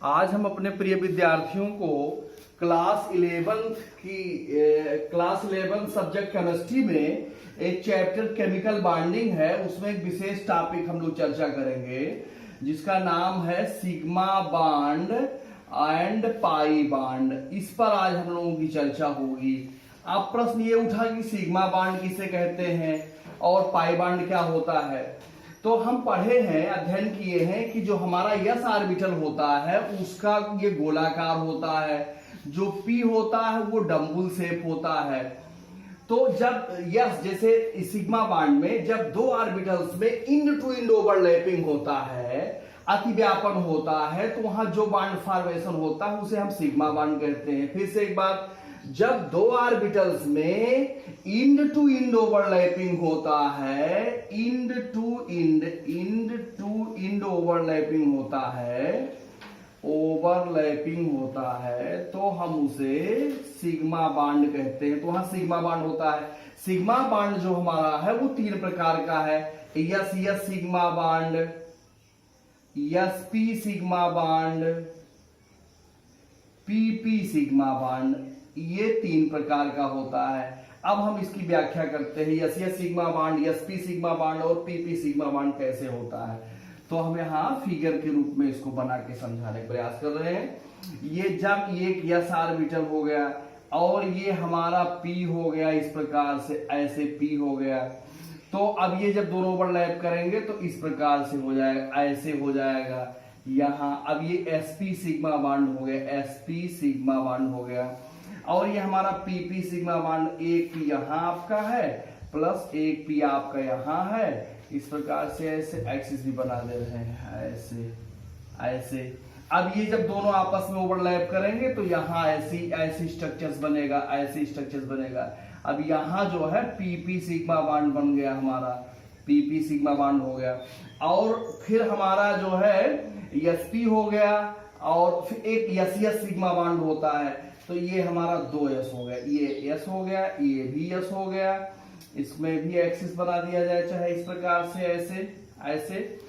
आज हम अपने प्रिय विद्यार्थियों को क्लास 11 सब्जेक्ट केमिस्ट्री में एक चैप्टर केमिकल बॉन्डिंग है, उसमें एक विशेष टॉपिक हम लोग चर्चा करेंगे जिसका नाम है sigma bond and pi bond. इस पर आज हम लोगों की चर्चा होगी। अब प्रश्न ये उठा कि सिग्मा बॉन्ड किसे कहते हैं और पाई बॉन्ड क्या होता है। तो हम पढ़े हैं, अध्ययन किए हैं कि जो हमारा यस ऑर्बिटल होता है उसका ये गोलाकार होता है, जो पी होता है वो डम्बल शेप होता है। तो जब यस जैसे सिग्मा बॉन्ड में जब दो ऑर्बिटल्स में इंड टू इंड ओवरलैपिंग होता है, अतिव्यापन होता है, तो वहां जो बॉन्ड फॉर्मेशन होता है उसे हम सिग्मा बॉन्ड कहते हैं। फिर से एक बात, जब दो ऑर्बिटल्स में इंड टू इंड ओवरलैपिंग होता है, इंड टू इंड ओवरलैपिंग होता है, तो हम उसे सिग्मा बॉन्ड कहते हैं। तो वहां सिग्मा बॉन्ड होता है। सिग्मा बॉन्ड जो हमारा है वो तीन प्रकार का है, yes yes sigma bond, yes P sigma bond, P sigma bond, ये तीन प्रकार का होता है। अब हम इसकी व्याख्या करते हैं, yes yes sigma bond, yes P sigma bond और पी सिग्मा बॉन्ड कैसे होता है। तो हम यहाँ फिगर के रूप में इसको बना के समझाने का प्रयास कर रहे हैं। ये जब ये यस ऑर्बिटल हो गया और ये हमारा पी हो गया, इस प्रकार से ऐसे पी हो गया, तो अब ये जब दोनों ओवरलैप करेंगे तो इस प्रकार से हो जाएगा, ऐसे हो जाएगा यहां। अब ये sp सिग्मा बॉन्ड हो गया, sp सिग्मा बॉन्ड हो गया, और ये हमारा pp सिग्मा बॉन्ड, एक पी यहां आपका है प्लस एक पी आपका यहां है। इस प्रकार से ऐसे एक्सिस भी बना दे रहे हैं, ऐसे। अब ये जब दोनों आपस में ओवरलैप करेंगे तो यहाँ ऐसी स्ट्रक्चर्स बनेगा। अब यहाँ जो है पीपी सिग्मा बॉन्ड बन गया, हमारा पीपी सिग्मा बॉन्ड हो गया। और फिर हमारा जो है एसपी हो गया और फिर एक यस सिग्मा बॉन्ड होता है, तो ये हमारा दो यस हो गया, ये यस हो गया, ये भी यस हो गया। इसमें भी एक्सिस बना दिया जाए, चाहे इस प्रकार से ऐसे।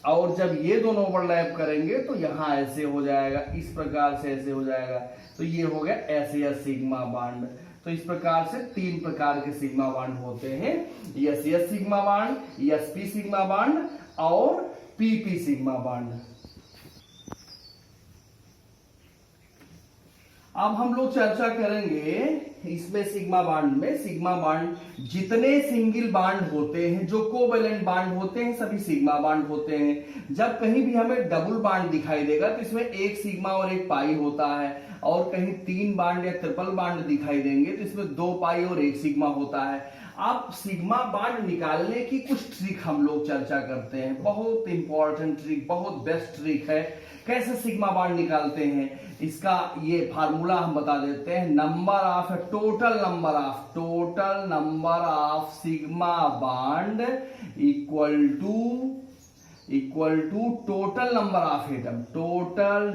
और जब ये दोनों ओवरलैप करेंगे तो यहाँ ऐसे हो जाएगा, इस प्रकार से ऐसे हो जाएगा। तो ये हो गया एस सिग्मा बॉन्ड। तो इस प्रकार से तीन प्रकार के सिग्मा बॉन्ड होते हैं, yes sigma bond, SP sigma bond और पीपी सिग्मा बॉन्ड। अब हम लोग चर्चा करेंगे इसमें सिग्मा बॉन्ड में। सिग्मा बॉन्ड जितने सिंगल बॉन्ड होते हैं, जो कोवैलेंट बॉन्ड होते हैं, सभी सिग्मा बॉन्ड होते हैं। जब कहीं भी हमें डबल बॉन्ड दिखाई देगा तो इसमें एक सिग्मा और एक पाई होता है, और कहीं तीन बॉन्ड या ट्रिपल बॉन्ड दिखाई देंगे तो इसमें दो पाई और एक सिग्मा होता है। अब सिग्मा बॉन्ड निकालने की कुछ ट्रिक हम लोग चर्चा करते हैं, बहुत इंपॉर्टेंट ट्रिक, बहुत बेस्ट ट्रिक है। कैसे सिग्मा बॉन्ड निकालते हैं इसका ये फार्मूला हम बता देते हैं। Total number of sigma bond equal to total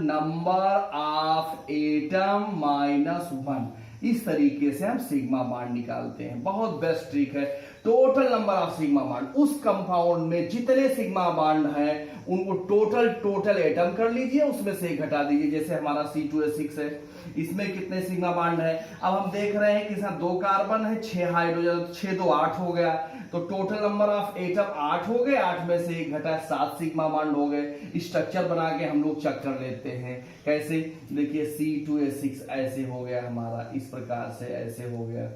number of atom minus 1। इस तरीके से हम सिग्मा बॉन्ड निकालते हैं, बहुत बेस्ट ट्रिक है। Total number of sigma bond, उस कंपाउंड में जितने सिग्मा बॉन्ड हैं उनको टोटल एटम कर लीजिए, उसमें से एक घटा दीजिए। जैसे हमारा C2H6 है, इसमें कितने सिग्मा बॉन्ड है। अब हम देख रहे हैं कि इसमें 2 कार्बन है, 6 हाइड्रोजन, 6 2 8 हो गया, तो टोटल नंबर ऑफ एटम 8 हो गए, 8 में से एक घटा 7 सिग्मा बॉन्ड हो गए। स्ट्रक्चर बना के हम लोग चेक कर लेते हैं। कैसे, देखिए C2H6 ऐसे हो गया हमारा, इस प्रकार से ऐसे हो गया,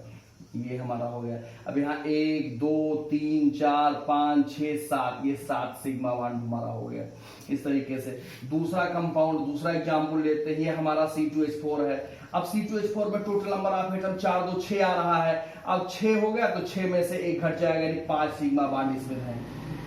ये हमारा हो गया। अब यहाँ 1 2 3 4 5 6 7, ये 7 सिग्मा बॉन्ड हमारा हो गया। इस तरीके से दूसरा कंपाउंड, दूसरा एग्जाम्पल लेते हैं। ये हमारा C2H4 है। अब C2H4 में टोटल नंबर ऑफ एटम 4 2 6 आ रहा है। अब 6 हो गया तो 6 में से एक घट जाएगा, यानी 5 सिग्मा बॉन्ड इसमें है,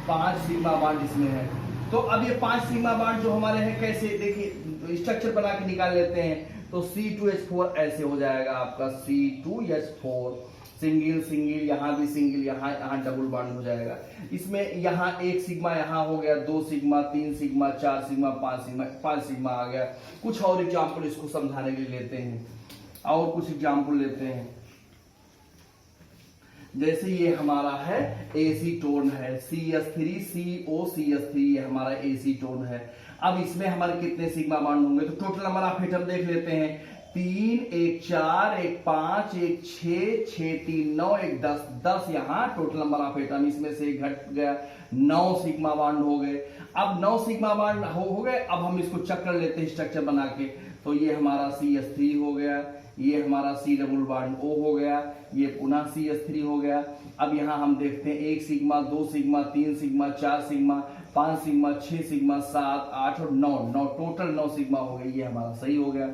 5 सिग्मा बॉन्ड इसमें है। तो अब ये 5 सिग्मा बॉन्ड जो हमारे हैं, कैसे देखिए स्ट्रक्चर बना के निकाल लेते हैं। तो C2H4 ऐसे हो जाएगा आपका, C2H4 सिंगल, यहाँ भी सिंगल, यहाँ डबल बॉन्ड हो जाएगा। इसमें यहाँ एक सिग्मा यहाँ हो गया, 2 सिग्मा, 3 सिग्मा, 4 सिग्मा, 5 सिग्मा आ गया। कुछ और एग्जाम्पल इसको समझाने के लिए लेते हैं, और कुछ एग्जाम्पल लेते हैं। जैसे ये हमारा है एसीटोन है, CH3COCH3, ये हमारा एसीटोन है। अब इसमें हमारे कितने सिग्मा बॉन्ड होंगे, तो टोटल नंबर ऑफ एटम देख लेते हैं। 3, 1 4, 1 5, 1 6, 6 3 9, 1 10, 10 यहाँ टोटल नंबर ऑफ एटम, इसमें से एक घट गया, 9 सिग्मा बॉन्ड हो गए। अब 9 सिग्मा बॉन्ड हो गए। अब हम इसको चेक कर लेते हैं स्ट्रक्चर बना के। तो ये हमारा CH3 हो गया, ये हमारा C डबल बॉन्ड O हो गया, ये पुनः CH3 हो गया। अब यहाँ हम देखते हैं 1 sigma, 2 sigma, 3 sigma, 4 sigma, 5 sigma, 6 sigma, 7 8 और 9 टोटल 9 सिग्मा हो गए, ये हमारा सही हो गया।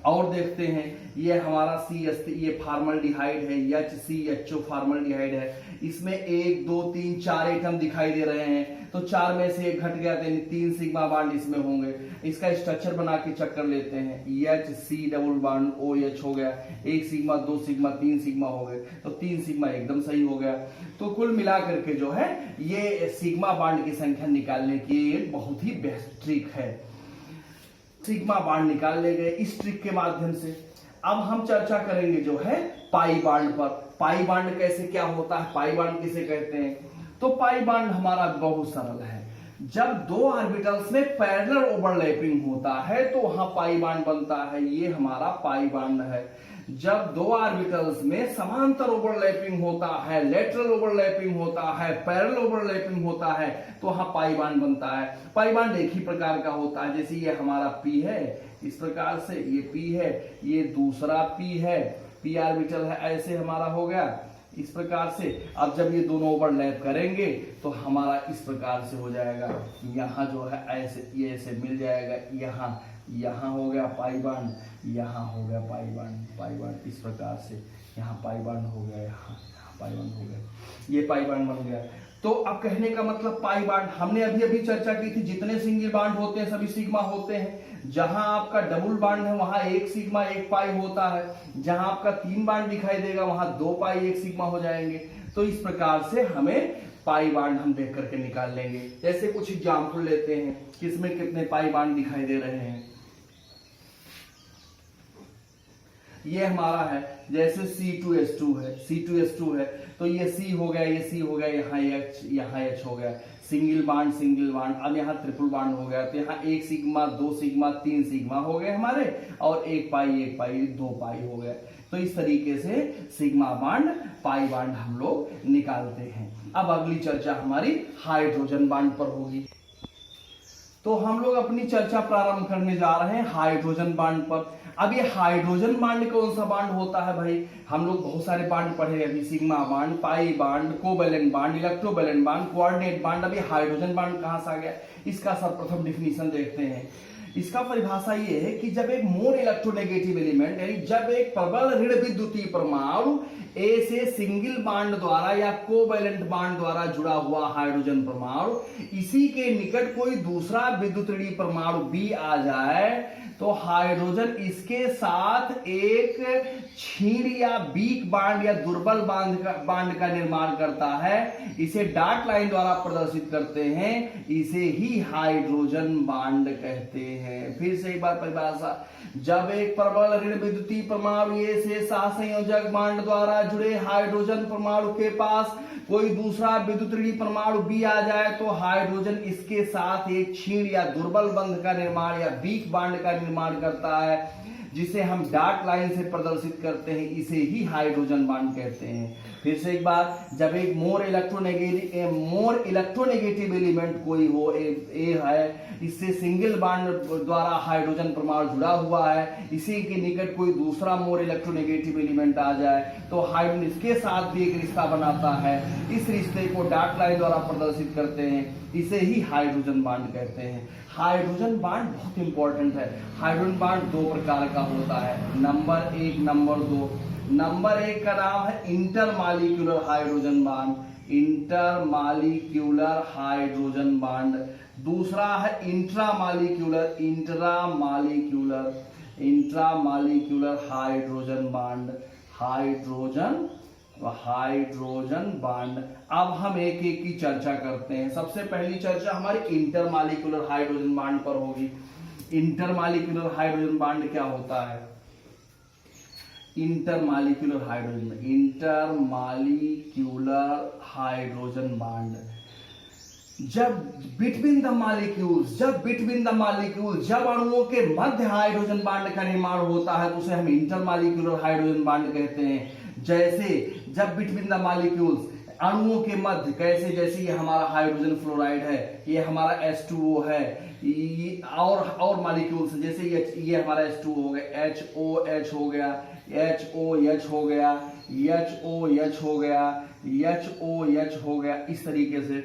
और देखते हैं ये हमारा CH3, ये फॉर्मल्डिहाइड है, HCHO फॉर्मल्डिहाइड है। इसमें 1 2 3 4 एटम दिखाई दे रहे हैं, तो 4 में से एक घट गया, तो 3 सिग्मा बॉन्ड इसमें होंगे। इसका स्ट्रक्चर बना के चेक कर लेते हैं। HC डबल बॉन्ड OH हो गया, 1 सिग्मा, 2 सिग्मा, 3 सिग्मा हो गए, तो 3 सिग्मा एकदम सही हो गया। तो कुल मिला करके जो है ये सिग्मा बॉन्ड की संख्या निकालने की बहुत ही बेस्ट ट्रिक है। सिग्मा बॉन्ड निकाल ले गए इस ट्रिक के माध्यम से। अब हम चर्चा करेंगे जो है पाई बॉन्ड पर। पाई बॉन्ड कैसे क्या होता है, पाई बॉन्ड किसे कहते हैं? तो पाई बॉन्ड हमारा बहुत सरल है। जब दो ऑर्बिटल्स में पैरेलल ओवरलैपिंग होता है तो वहां पाई बॉन्ड बनता है, ये हमारा पाई बॉन्ड है। जब दो ऑर्बिटल्स में समांतर ओवरलैपिंग होता है, लेटरल ओवरलैपिंग होता है, पैरेलल ओवरलैपिंग होता है, तो वहां पाई बॉन्ड बनता है। पाई बॉन्ड एक ही प्रकार का होता है, जैसे ये हमारा P है, इस प्रकार से ये P है, ये दूसरा P है, P ऑर्बिटल है, ऐसे हमारा हो गया इस प्रकार से। अब जब ये दोनों ओवरलैप करेंगे तो हमारा इस प्रकार से हो जाएगा, यहाँ जो है ऐसे ये ऐसे मिल जाएगा, यहाँ हो गया पाई बॉन्ड, यहाँ हो गया पाई बॉन्ड इस प्रकार से, यहाँ पाई बॉन्ड हो गया, यहाँ पाई बॉन्ड हो गया, ये पाई बॉन्ड बन गया। तो अब कहने का मतलब पाई बॉन्ड हमने अभी चर्चा की थी, जितने सिंगल बॉन्ड होते हैं सभी सिग्मा होते हैं। जहां आपका डबल बॉन्ड है वहां 1 सिग्मा 1 पाई होता है, जहां आपका 3 बॉन्ड दिखाई देगा वहां 2 पाई 1 सिग्मा हो जाएंगे। तो इस प्रकार से हमें पाई बॉन्ड हम देख करके निकाल लेंगे। जैसे कुछ एग्जाम्पल लेते हैं, किसमें कितने पाई बॉन्ड दिखाई दे रहे हैं। ये हमारा है जैसे C2H2 है, तो ये C हो गया, ये C हो गया, यहाँ H हो गया, सिंगल बॉन्ड। अब यहाँ ट्रिपल बॉन्ड हो गया, तो यहाँ 1 सिग्मा, 2 सिग्मा, 3 सिग्मा हो गए हमारे, और 1 पाई 2 पाई हो गए। तो इस तरीके से सिग्मा बॉन्ड पाई बॉन्ड हम लोग निकालते हैं। अब अगली चर्चा हमारी हाइड्रोजन बॉन्ड पर होगी। तो हम लोग अपनी चर्चा प्रारंभ करने जा रहे हैं हाइड्रोजन बॉन्ड पर। अब ये हाइड्रोजन बॉन्ड कौन सा बॉन्ड होता है भाई? हम लोग बहुत सारे बॉन्ड पढ़े अभी, sigma bond, pi bond, covalent bond, electrovalent bond, coordinate bond. अभी हाइड्रोजन बॉन्ड कहां से आ गया, इसका सर्वप्रथम डिफिनीशन देखते हैं। इसका परिभाषा ये है कि जब एक मोर इलेक्ट्रोनेगेटिव एलिमेंट, यानी जब एक प्रबल ऋण विद्युतीय परमाणु ए से सिंगल बॉन्ड द्वारा या कोवैलेंट बॉन्ड द्वारा जुड़ा हुआ हाइड्रोजन परमाणु, इसी के निकट कोई दूसरा विद्युत ऋणी परमाणु बी आ जाए, तो हाइड्रोजन इसके साथ एक क्षीण या वीक बॉन्ड या दुर्बल बॉन्ड का निर्माण करता है। इसे डॉट लाइन द्वारा प्रदर्शित करते हैं, इसे ही हाइड्रोजन बॉन्ड कहते हैं। फिर से एक बार परिभाषा, जब एक प्रबल ऋण विद्युतीय परमाणु ए से सहसंयोजक बॉन्ड द्वारा जुड़े हाइड्रोजन परमाणु के पास कोई दूसरा विद्युत ऋणी परमाणु बी आ जाए, तो हाइड्रोजन इसके साथ एक क्षीण या दुर्बल बंध का निर्माण या वीक बॉन्ड का निर्माण करता है, जिसे हम डॉट लाइन से प्रदर्शित करते हैं, इसे ही हाइड्रोजन बॉन्ड कहते हैं। फिर से एक बार, जब एक मोर इलेक्ट्रोनेगेटिव एलिमेंट कोई हो, ए है, इससे सिंगल बॉन्ड द्वारा हाइड्रोजन परमाणु जुड़ा हुआ है, इसी के निकट कोई दूसरा मोर इलेक्ट्रोनेगेटिव एलिमेंट आ जाए, तो हाइड्रोजन इसके साथ भी एक रिश्ता बनाता है, इस रिश्ते को डॉट लाइन द्वारा प्रदर्शित करते हैं, इसे ही हाइड्रोजन बॉन्ड कहते हैं। हाइड्रोजन बॉन्ड बहुत इंपॉर्टेंट है। हाइड्रोजन बॉन्ड 2 प्रकार का होता है, नंबर 1, नंबर 2। नंबर 1 का नाम है intermolecular hydrogen bond, intermolecular hydrogen bond. दूसरा है intramolecular hydrogen bond, hydrogen bond. अब हम एक एक की चर्चा करते हैं। सबसे पहली चर्चा हमारी इंटरमॉलिक्यूलर हाइड्रोजन बॉन्ड पर होगी। इंटरमॉलिक्यूलर हाइड्रोजन बॉन्ड क्या होता है? इंटरमॉलिक्यूलर हाइड्रोजन बॉन्ड जब बिटवीन द मॉलिक्यूल्स, जब अणुओं के मध्य हाइड्रोजन बांड का निर्माण होता है तो उसे हम इंटरमॉलिक्यूलर हाइड्रोजन बांड कहते हैं। जैसे जब बिटवीन द मॉलिक्यूल्स, अणुओं के मध्य, कैसे, जैसे ये हमारा हाइड्रोजन फ्लोराइड है, ये हमारा H2O है, और मॉलिक्यूल्स जैसे ये हमारा H2O हो गया, HOH हो गया, HOH हो गया, HOH हो गया, HOH हो गया, इस तरीके से।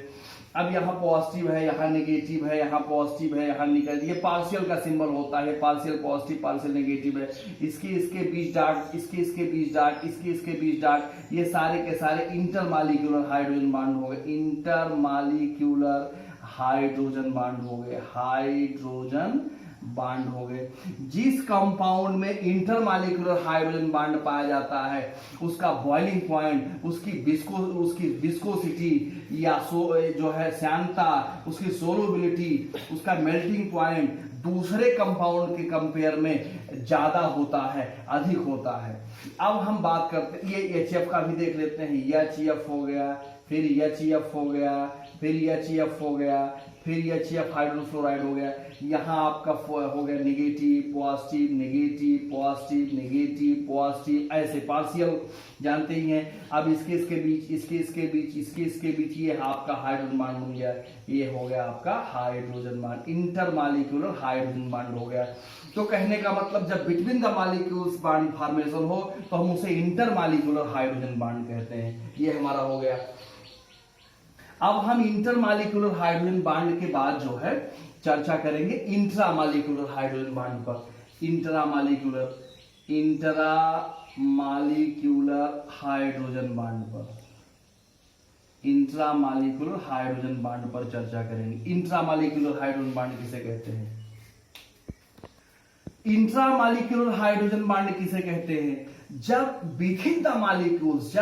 अब यहाँ पॉजिटिव है, यहाँ नेगेटिव है, यहाँ पॉजिटिव है, यहाँ निगेटिव, ये पार्शियल का सिंबल होता है, पार्शियल पॉजिटिव पार्शियल नेगेटिव है। इसके बीच डार्क, इसके बीच डार्क, इसके बीच डार्क, ये सारे के सारे इंटरमॉलिक्यूलर हाइड्रोजन बांड हो गए, इंटरमॉलिक्यूलर हाइड्रोजन बांड हो गए, हाइड्रोजन बांड हो गए। जिस कंपाउंड में इंटरमॉलिक्यूलर हाइड्रोजन बांड पाया जाता है उसका बॉइलिंग पॉइंट, उसकी विस्कोसिटी या जो है श्यानता, उसकी सोलुबिलिटी, उसका मेल्टिंग पॉइंट दूसरे कंपाउंड के कंपेयर में ज्यादा होता है, अधिक होता है। अब हम बात करते हैं ये HF का भी देख लेते हैं। HF हो गया, फिर HF हो गया, फिर HF हो गया, फिर HF हाइड्रोजन फ्लोराइड हो गया। यहाँ आपका हो गया negative positive, negative positive, negative positive, ऐसे पार्शियल जानते ही हैं। अब इसके बीच, इसके बीच ये आपका हाइड्रोजन बांड बन गया, ये हो गया आपका hydrogen bond, intermolecular hydrogen bond हो गया। तो कहने का मतलब जब between the molecules bond formation हो तो हम उसे इंटरमॉलिक्यूलर हाइड्रोजन बांड कहते हैं। ये हमारा हो गया। अब हम इंटरमॉलिक्यूलर हाइड्रोजन बांड के बाद जो है चर्चा करेंगे इंट्रामॉलिक्यूलर हाइड्रोजन बांड पर। इंट्रामॉलिक्यूलर हाइड्रोजन बांड पर, इंट्रामॉलिक्यूलर हाइड्रोजन बांड पर चर्चा करेंगे। इंट्रामॉलिक्यूलर हाइड्रोजन बांड किसे कहते हैं? इंट्रामॉलिक्यूलर हाइड्रोजन बांड किसे कहते हैं? जब विथिन द मॉलिक्यूल्स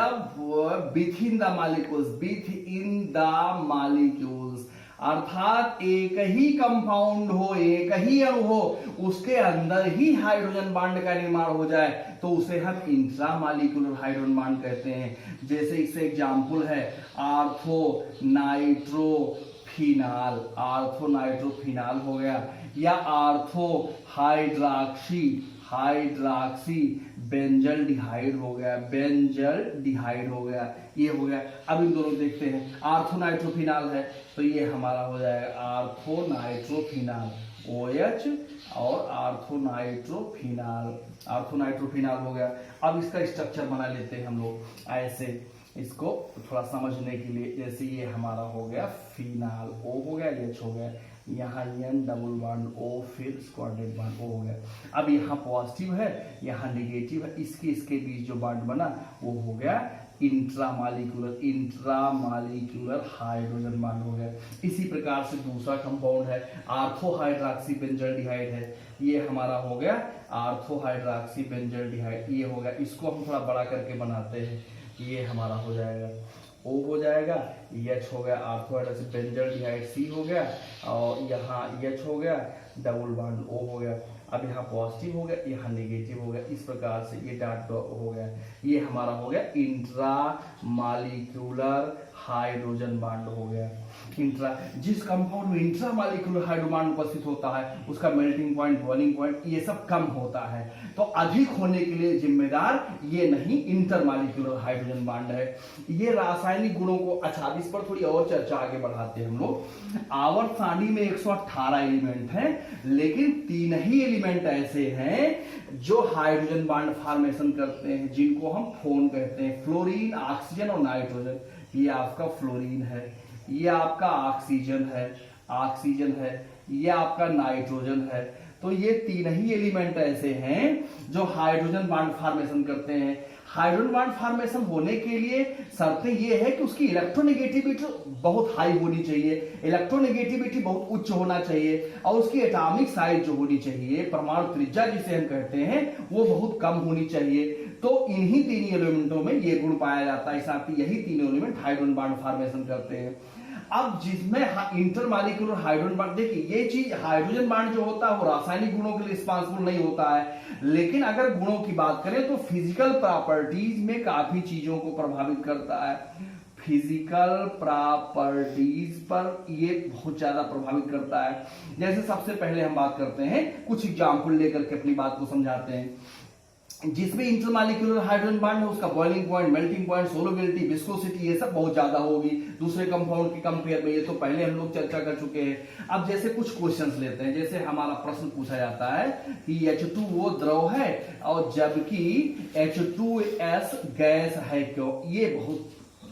अर्थात एक ही कंपाउंड हो, एक ही अणु हो, उसके अंदर ही हाइड्रोजन बांड का निर्माण हो जाए तो उसे हम इंट्रामॉलिक्यूलर हाइड्रोजन बांड कहते हैं। जैसे इससे एग्जांपल है आर्थो नाइट्रोफिनाल हो गया, या आर्थो हाइड्रॉक्सी बेंजल डिहाइड हो गया, ये हो गया। अब इन दोनों देखते हैं। आर्थो नाइट्रोफिनाल है तो ये हमारा हो जाएगा आर्थो नाइट्रोफिनाल, OH और आर्थो नाइट्रोफिनाल हो गया। अब इसका स्ट्रक्चर बना लेते हैं हम लोग ऐसे, इसको थोड़ा समझने के लिए। जैसे ये हमारा हो गया फिनाल, O हो गया, H हो गया, यहाँ N डबल बॉन्ड O, फिर स्क्वाड्रेट बॉन्ड O हो गया। अब यहाँ पॉजिटिव है, यहाँ नेगेटिव है, इसके बीच जो बॉन्ड बना वो हो गया इंट्रामॉलिक्यूलर हाइड्रोजन बॉन्ड हो गया। इसी प्रकार से दूसरा कंपाउंड है आर्थो हाइड्रॉक्सी बेंजल डिहाइड है, ये हमारा हो गया आर्थो हाइड्रॉक्सी बेंजल डिहाइड, ये हो गया। इसको हम थोड़ा बड़ा करके बनाते हैं, ये हमारा हो जाएगा O हो जाएगा, H हो गया आर्थो हाइड्रॉक्सी बेंजल डिहाइड C हो गया, और यहाँ H हो गया डबल बॉन्ड O हो गया। अब यहाँ पॉजिटिव हो गया, यहाँ नेगेटिव हो गया, इस प्रकार से ये डॉट हो गया। ये हमारा हो गया इंट्रामॉलिक्यूलर हाइड्रोजन बॉन्ड हो गया। जिस कंपाउंड में इंट्रामॉलिक्यूलर हाइड्रोजन बॉन्ड उपस्थित होता है उसका मेल्टिंग पॉइंट, बॉइलिंग पॉइंट ये सब कम होता है, तो अधिक होने के लिए जिम्मेदार ये नहीं, इंटरमॉलिक्यूलर हाइड्रोजन बॉन्ड है। ये रासायनिक गुणों को, अच्छा इस पर थोड़ी और चर्चा आगे बढ़ाते हैं हम लोग। आवर्त सारणी में 118 एलिमेंट हैं, लेकिन 3 ही एलिमेंट ऐसे हैं जो हाइड्रोजन बॉन्ड फॉर्मेशन करते हैं, जिनको हम फोन कहते हैं, फ्लोरीन, ऑक्सीजन और नाइट्रोजन। ये आपका फ्लोरीन है, ये आपका ऑक्सीजन है, ये आपका नाइट्रोजन है। तो ये 3 ही एलिमेंट ऐसे हैं जो हाइड्रोजन बॉन्ड फॉर्मेशन करते हैं। हाइड्रोजन बॉन्ड फॉर्मेशन होने के लिए शर्तें ये है कि उसकी इलेक्ट्रोनेगेटिविटी बहुत हाई होनी चाहिए, इलेक्ट्रोनेगेटिविटी बहुत उच्च होना चाहिए, और उसकी एटॉमिक साइज जो होनी चाहिए, परमाणु त्रिज्या जिसे हम कहते हैं, वो बहुत कम होनी चाहिए। तो इन्हीं 3 एलिमेंटों में ये गुण पाया जाता है, साथ ही यही 3 एलिमेंट हाइड्रोजन बॉन्ड फॉर्मेशन करते हैं। अब जिसमें इंटरमॉलिक्यूलर हाइड्रोजन बॉन्ड, देखिए ये चीज हाइड्रोजन बॉन्ड जो होता है वो रासायनिक गुणों के लिए रिस्पॉन्सिबल नहीं होता है, लेकिन अगर गुणों की बात करें तो फिजिकल प्रॉपर्टीज में काफी चीजों को प्रभावित करता है। फिजिकल प्रॉपर्टीज पर ये बहुत ज्यादा प्रभावित करता है। जैसे सबसे पहले हम बात करते हैं, कुछ एग्जाम्पल लेकर के अपनी बात को समझाते हैं। जिसमें इंटरमॉलिक्यूलर हाइड्रोजन बॉन्ड है उसका boiling point, melting point, solubility, viscosity ये सब बहुत ज्यादा होगी दूसरे कंपाउंड के कंपेयर में। ये तो पहले हम लोग चर्चा कर चुके हैं। अब जैसे कुछ क्वेश्चंस लेते हैं, जैसे हमारा प्रश्न पूछा जाता है कि H2O द्रव है और जबकि H2S गैस है क्यों। ये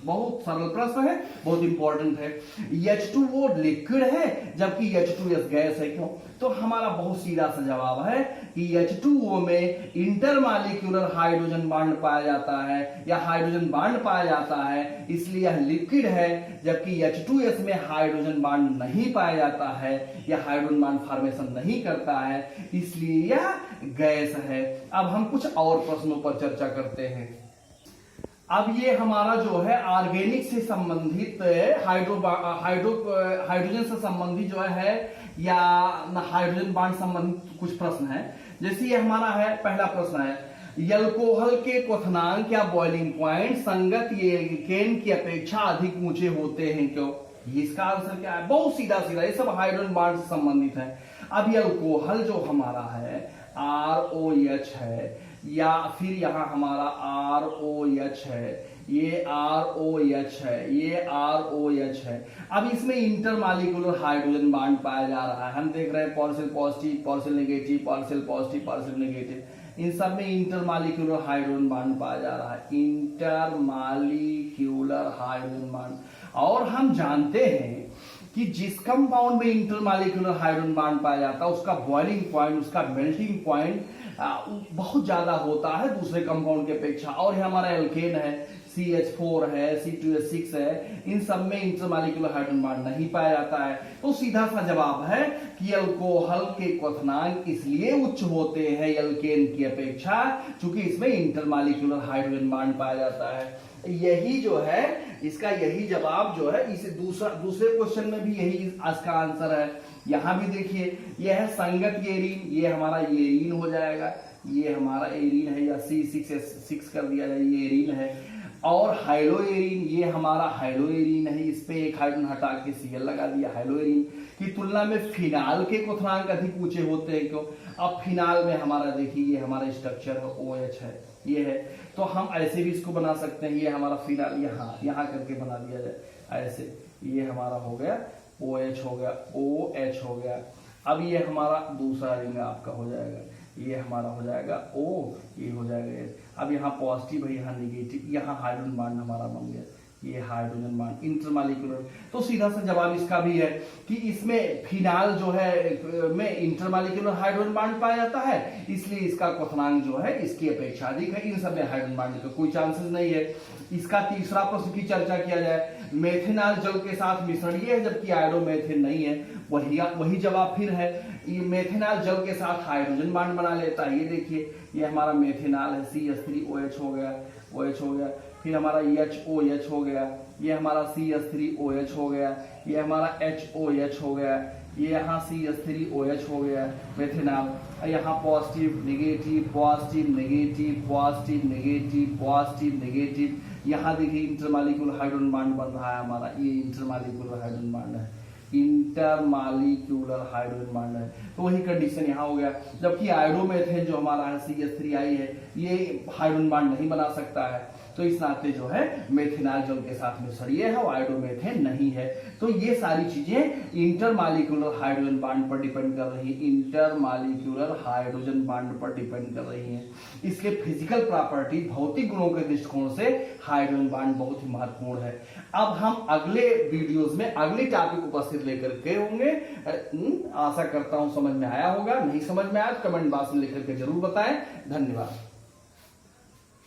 बहुत सरल प्रश्न है, बहुत इंपॉर्टेंट है। H2O लिक्विड है जबकि H2S गैस है क्यों। तो हमारा बहुत सीधा सा जवाब है कि H2O में इंटरमॉलिक्यूलर हाइड्रोजन बॉन्ड पाया जाता है या हाइड्रोजन बॉन्ड पाया जाता है, इसलिए यह लिक्विड है। जबकि H2S में हाइड्रोजन बॉन्ड नहीं पाया जाता है या हाइड्रोजन बॉन्ड फॉर्मेशन नहीं करता है, इसलिए यह गैस है। अब हम कुछ और प्रश्नों पर चर्चा करते हैं। अब ये हमारा जो है ऑर्गेनिक से संबंधित हाइड्रोजन से संबंधित जो है या हाइड्रोजन बॉन्ड संबंधित कुछ प्रश्न है। जैसे ये हमारा है, पहला प्रश्न है, अल्कोहल के क्वथनांक या बॉइलिंग पॉइंट संगत एल्केन की अपेक्षा अधिक ऊंचे होते हैं क्यों। इसका आंसर क्या है, बहुत सीधा सीधा, ये सब हाइड्रोजन बॉन्ड से संबंधित है। अब ये अल्कोहल जो हमारा है ROH है या फिर यहां हमारा ROH है, ये ROH है, ये ROH है। अब इसमें इंटरमॉलिक्यूलर हाइड्रोजन बॉन्ड पाया जा रहा है। हम देख रहे हैं partial positive, partial negative, partial positive, partial negative. इन सब में इंटरमॉलिक्यूलर हाइड्रोजन बॉन्ड पाया जा रहा है, इंटरमॉलिक्यूलर हाइड्रोजन बॉन्ड। और हम जानते हैं कि जिस कंपाउंड में इंटरमॉलिक्यूलर हाइड्रोजन बॉन्ड पाया जाता है उसका बॉइलिंग पॉइंट, उसका मेल्टिंग पॉइंट बहुत ज्यादा होता है दूसरे कंपाउंड की अपेक्षा। और ये हमारा एल्केन है, CH4 है, C2H6 है, इन सब में इंटरमॉलिक्यूलर हाइड्रोजन बॉन्ड नहीं पाया जाता है। तो सीधा सा जवाब है कि अल्कोहल के क्वथनांक इसलिए उच्च होते हैं एल्केन की अपेक्षा क्योंकि इसमें इंटरमॉलिक्यूलर हाइड्रोजन बॉन्ड पाया जाता है। यही जो है इसका यही जवाब जो है, इसे दूसरे क्वेश्चन में भी यही इसका आंसर है। यहां भी देखिए, यह है संगत एरीन, ये हमारा एरीन हो जाएगा, ये हमारा एरीन है या C6H6 कर दिया जाए, ये एरीन है। और हाइलोएरीन, ये हमारा हाइलोएरीन है, इस पे एक हाइड्रोजन हटा के Cl लगा दिया। हाइलोएरीन की तुलना में फिनाल के क्वथनांक अधिक ऊंचे होते हैं क्यों। अब फिनाल में हमारा देखिए, ये हमारा स्ट्रक्चर है, OH है, ये है। तो हम ऐसे भी इसको बना सकते हैं, ये हमारा फिनाल यहाँ करके बना दिया जाए ऐसे, ये हमारा हो गया OH हो गया, OH हो गया। अब ये हमारा दूसरा रिंग आपका हो जाएगा, ये हमारा हो जाएगा O, ये हो जाएगा S। अब यहाँ पॉजिटिव है, यहाँ नेगेटिव, यहाँ हाइड्रोजन बॉन्ड हमारा बन गया, ये हाइड्रोजन बॉन्ड इंटरमॉलिक्यूलर। तो सीधा सा जवाब इसका भी है कि इसमें फिनाल जो है में इंटरमॉलिक्यूलर हाइड्रोजन बॉन्ड पाया जाता है, इसलिए इसका क्वथनांक जो है इसकी अपेक्षा अधिक है। इन सब में हाइड्रोजन बॉन्ड का कोई चांसेस नहीं है। इसका तीसरा प्रश्न की चर्चा किया जाए, मेथेनॉल जल के साथ मिश्रण ये है जबकि आयोडोमेथेन नहीं है, वही जवाब फिर है। ये मेथेनॉल जल के साथ हाइड्रोजन बॉन्ड बना लेता है। ये देखिए, ये हमारा मेथेनॉल है, CH3OH हो गया, OH हो गया। फिर हमारा HOH हो गया, ये हमारा CH3OH हो गया, ये हमारा HOH हो गया, ये यहाँ CH3OH हो गया मेथेनॉल। यहाँ positive negative, positive negative, positive negative, positive negative. यहाँ देखिए इंटरमॉलिक्यूलर हाइड्रोजन बॉन्ड बन रहा है हमारा, ये इंटरमॉलिक्यूलर हाइड्रोजन बॉन्ड है, इंटरमॉलिक्यूलर हाइड्रोजन बॉन्ड है। तो वही कंडीशन यहाँ हो गया। जबकि आयोडोमेथेन जो हमारा है CH3I है, ये हाइड्रोजन बॉन्ड नहीं बना सकता है। तो इस नाते जो है मेथेनॉल जल के साथ मिश्रणीय है और आयोडोमेथेन नहीं है। तो ये सारी चीजें इंटरमॉलिक्यूलर हाइड्रोजन बॉन्ड पर डिपेंड कर रही है, इंटरमॉलिक्यूलर हाइड्रोजन बॉन्ड पर डिपेंड कर रही है। इसके फिजिकल प्रॉपर्टी, भौतिक गुणों के दृष्टिकोण से हाइड्रोजन बॉन्ड बहुत ही महत्वपूर्ण है। अब हम अगले वीडियोस में अगले टॉपिक उपस्थित लेकर के होंगे। आशा करता हूं समझ में आया होगा। नहीं समझ में आया तो कमेंट बॉक्स में लिख करके जरूर बताएं। धन्यवाद।